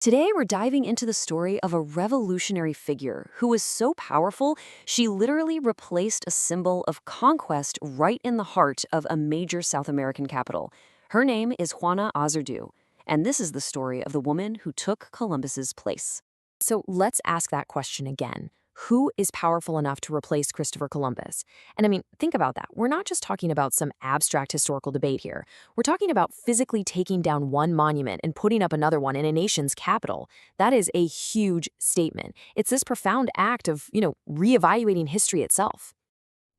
Today, we're diving into the story of a revolutionary figure who was so powerful, she literally replaced a symbol of conquest right in the heart of a major South American capital. Her name is Juana Azurduy, and this is the story of the woman who took Columbus's place. So let's ask that question again. Who is powerful enough to replace Christopher Columbus? And I mean, think about that. We're not just talking about some abstract historical debate here. We're talking about physically taking down one monument and putting up another one in a nation's capital. That is a huge statement. It's this profound act of, reevaluating history itself.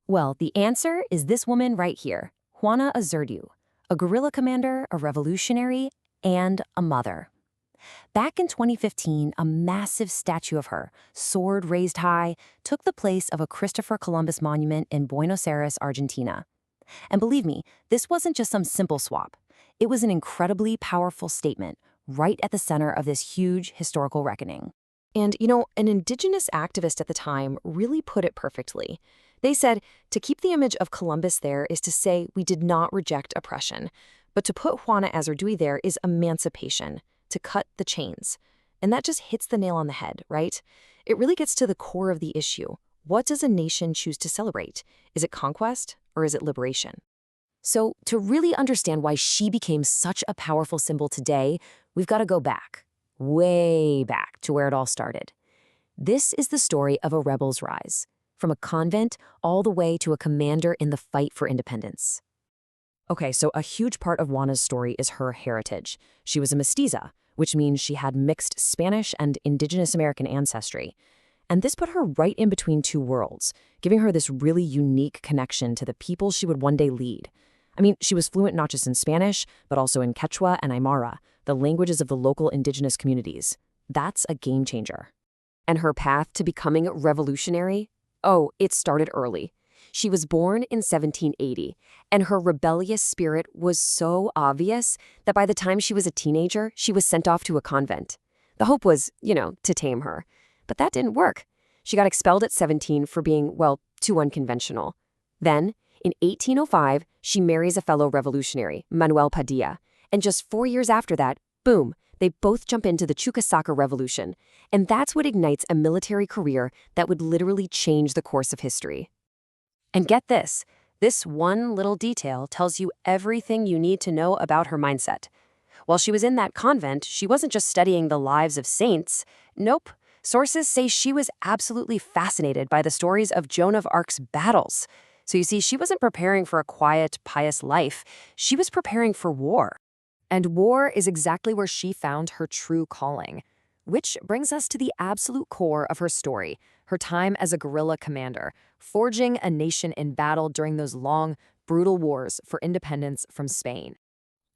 Well, the answer is this woman right here, Juana Azurduy, a guerrilla commander, a revolutionary, and a mother. Back in 2015, a massive statue of her, sword raised high, took the place of a Christopher Columbus monument in Buenos Aires, Argentina. And believe me, this wasn't just some simple swap. It was an incredibly powerful statement, right at the center of this huge historical reckoning. And, an indigenous activist at the time really put it perfectly. They said, to keep the image of Columbus there is to say we did not reject oppression, but to put Juana Azurduy there is emancipation, to cut the chains. And that just hits the nail on the head, right? It really gets to the core of the issue. What does a nation choose to celebrate? Is it conquest or is it liberation? So, to really understand why she became such a powerful symbol today, we've got to go back, way back to where it all started. This is the story of a rebel's rise, from a convent all the way to a commander in the fight for independence. Okay, so a huge part of Juana's story is her heritage. She was a mestiza, which means she had mixed Spanish and indigenous American ancestry. And this put her right in between two worlds, giving her this really unique connection to the people she would one day lead. I mean, she was fluent not just in Spanish, but also in Quechua and Aymara, the languages of the local indigenous communities. That's a game changer. And her path to becoming revolutionary? Oh, it started early. She was born in 1780, and her rebellious spirit was so obvious that by the time she was a teenager, she was sent off to a convent. The hope was, to tame her. But that didn't work. She got expelled at 17 for being, too unconventional. Then, in 1805, she marries a fellow revolutionary, Manuel Padilla. And just 4 years after that, boom, they both jump into the Chuquisaca Revolution. And that's what ignites a military career that would literally change the course of history. And get this one little detail tells you everything you need to know about her mindset. While she was in that convent, she wasn't just studying the lives of saints. Nope. Sources say she was absolutely fascinated by the stories of Joan of Arc's battles. So you see, she wasn't preparing for a quiet, pious life. She was preparing for war. And war is exactly where she found her true calling. Which brings us to the absolute core of her story, her time as a guerrilla commander, forging a nation in battle during those long, brutal wars for independence from Spain.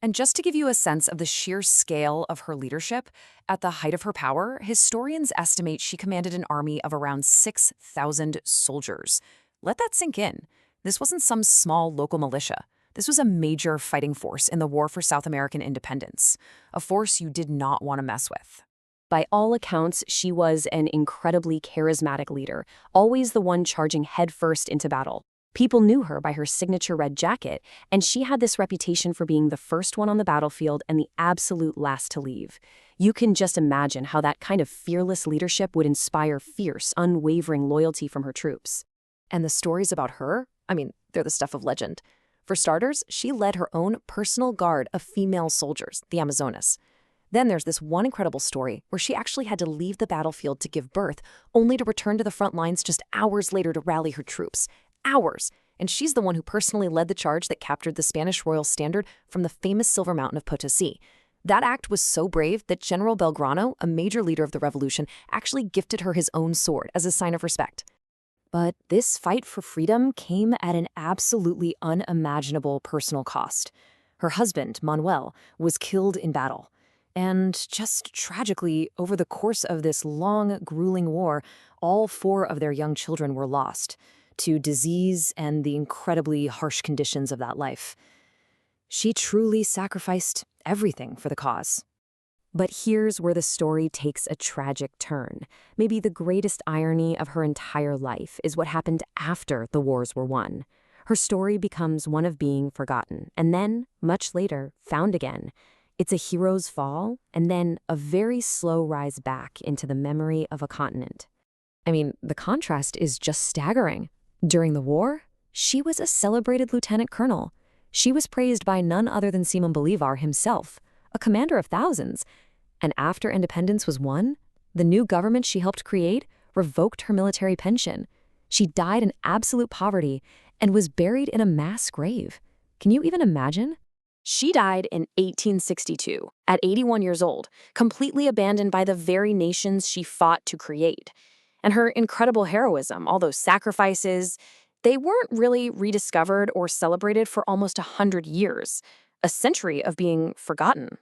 And just to give you a sense of the sheer scale of her leadership, at the height of her power, historians estimate she commanded an army of around 6,000 soldiers. Let that sink in. This wasn't some small local militia. This was a major fighting force in the war for South American independence, a force you did not want to mess with. By all accounts, she was an incredibly charismatic leader, always the one charging headfirst into battle. People knew her by her signature red jacket, and she had this reputation for being the first one on the battlefield and the absolute last to leave. You can just imagine how that kind of fearless leadership would inspire fierce, unwavering loyalty from her troops. And the stories about her, they're the stuff of legend. For starters, she led her own personal guard of female soldiers, the Amazonas. Then there's this one incredible story where she actually had to leave the battlefield to give birth, only to return to the front lines just hours later to rally her troops. Hours! And she's the one who personally led the charge that captured the Spanish royal standard from the famous Silver Mountain of Potosí. That act was so brave that General Belgrano, a major leader of the revolution, actually gifted her his own sword as a sign of respect. But this fight for freedom came at an absolutely unimaginable personal cost. Her husband, Manuel, was killed in battle. And just tragically, over the course of this long, grueling war, all 4 of their young children were lost to disease and the incredibly harsh conditions of that life. She truly sacrificed everything for the cause. But here's where the story takes a tragic turn. Maybe the greatest irony of her entire life is what happened after the wars were won. Her story becomes one of being forgotten, and then, much later, found again. It's a hero's fall and then a very slow rise back into the memory of a continent. I mean, the contrast is just staggering. During the war, she was a celebrated lieutenant colonel. She was praised by none other than Simón Bolívar himself, a commander of thousands. And after independence was won, the new government she helped create revoked her military pension. She died in absolute poverty and was buried in a mass grave. Can you even imagine? She died in 1862, at 81 years old, completely abandoned by the very nations she fought to create. And her incredible heroism, all those sacrifices, they weren't really rediscovered or celebrated for almost 100 years, a century of being forgotten.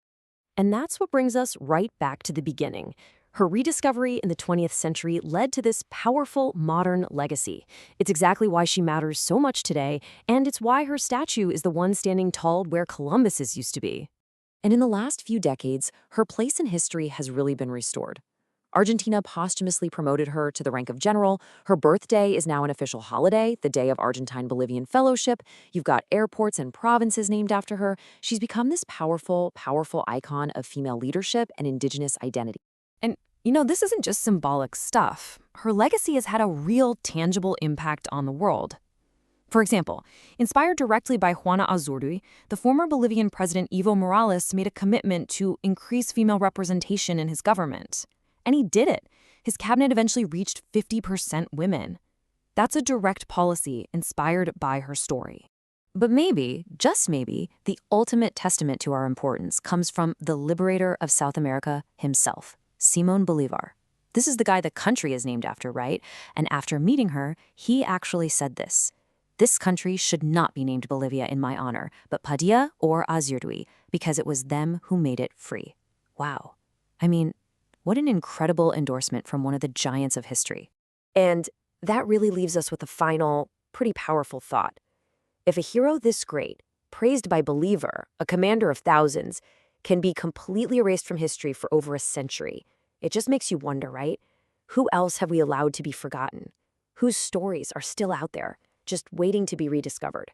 And that's what brings us right back to the beginning. Her rediscovery in the 20th century led to this powerful modern legacy. It's exactly why she matters so much today, and it's why her statue is the one standing tall where Columbus's used to be. And in the last few decades, her place in history has really been restored. Argentina posthumously promoted her to the rank of general. Her birthday is now an official holiday, the Day of Argentine-Bolivian Fellowship. You've got airports and provinces named after her. She's become this powerful icon of female leadership and indigenous identity. And, this isn't just symbolic stuff. Her legacy has had a real, tangible impact on the world. For example, inspired directly by Juana Azurduy, the former Bolivian president Evo Morales made a commitment to increase female representation in his government. And he did it. His cabinet eventually reached 50% women. That's a direct policy inspired by her story. But maybe, just maybe, the ultimate testament to our importance comes from the liberator of South America himself, Simón Bolívar. This is the guy the country is named after, right? And after meeting her, he actually said this: "This country should not be named Bolivia in my honor, but Padilla or Azurduy, because it was them who made it free." Wow. I mean, what an incredible endorsement from one of the giants of history. And that really leaves us with a final, pretty powerful thought. If a hero this great, praised by Bolívar, a commander of thousands, can be completely erased from history for over a century, it just makes you wonder, right? Who else have we allowed to be forgotten? Whose stories are still out there, just waiting to be rediscovered?